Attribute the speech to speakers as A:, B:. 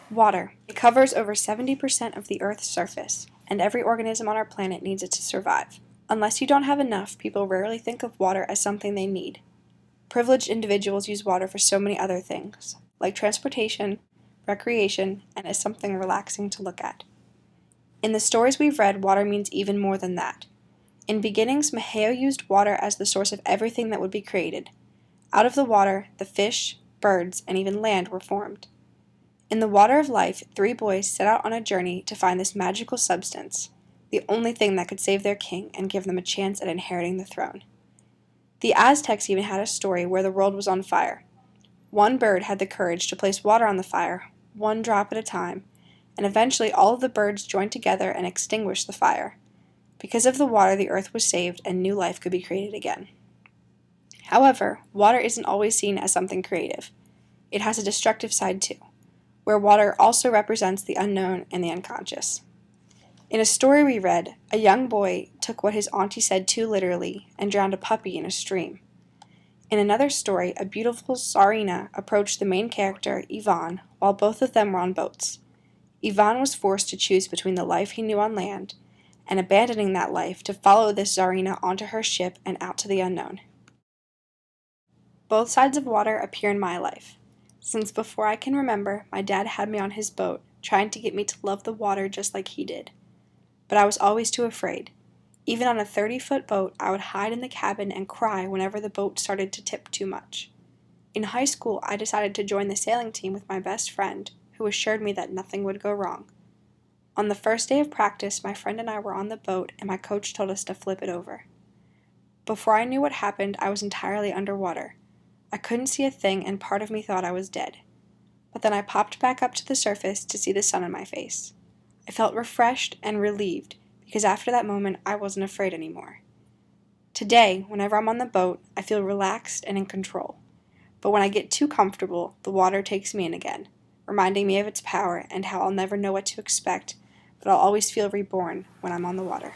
A: Water. It covers over 70% of the Earth's surface, and every organism on our planet needs it to survive. Unless you don't have enough, people rarely think of water as something they need. Privileged individuals use water for so many other things, like transportation, recreation, and as something relaxing to look at. In the stories we've read, water means even more than that. In beginnings, Maheo used water as the source of everything that would be created. Out of the water, the fish, birds, and even land were formed. In the water of life, 3 boys set out on a journey to find this magical substance, the only thing that could save their king and give them a chance at inheriting the throne. The Aztecs even had a story where the world was on fire. One bird had the courage to place water on the fire, 1 drop at a time, and eventually all of the birds joined together and extinguished the fire. Because of the water, the earth was saved and new life could be created again. However, water isn't always seen as something creative. It has a destructive side too, where water also represents the unknown and the unconscious. In a story we read, a young boy took what his auntie said too literally and drowned a puppy in a stream. In another story, a beautiful Tsarina approached the main character, Ivan, while both of them were on boats. Ivan was forced to choose between the life he knew on land and abandoning that life to follow this Tsarina onto her ship and out to the unknown. Both sides of water appear in my life. Since before I can remember, my dad had me on his boat, trying to get me to love the water just like he did. But I was always too afraid. Even on a 30-foot boat, I would hide in the cabin and cry whenever the boat started to tip too much. In high school, I decided to join the sailing team with my best friend, who assured me that nothing would go wrong. On the first day of practice, my friend and I were on the boat, and my coach told us to flip it over. Before I knew what happened, I was entirely underwater. I couldn't see a thing, and part of me thought I was dead. But then I popped back up to the surface to see the sun on my face. I felt refreshed and relieved, because after that moment, I wasn't afraid anymore. Today, whenever I'm on the boat, I feel relaxed and in control. But when I get too comfortable, the water takes me in again, reminding me of its power and how I'll never know what to expect, but I'll always feel reborn when I'm on the water.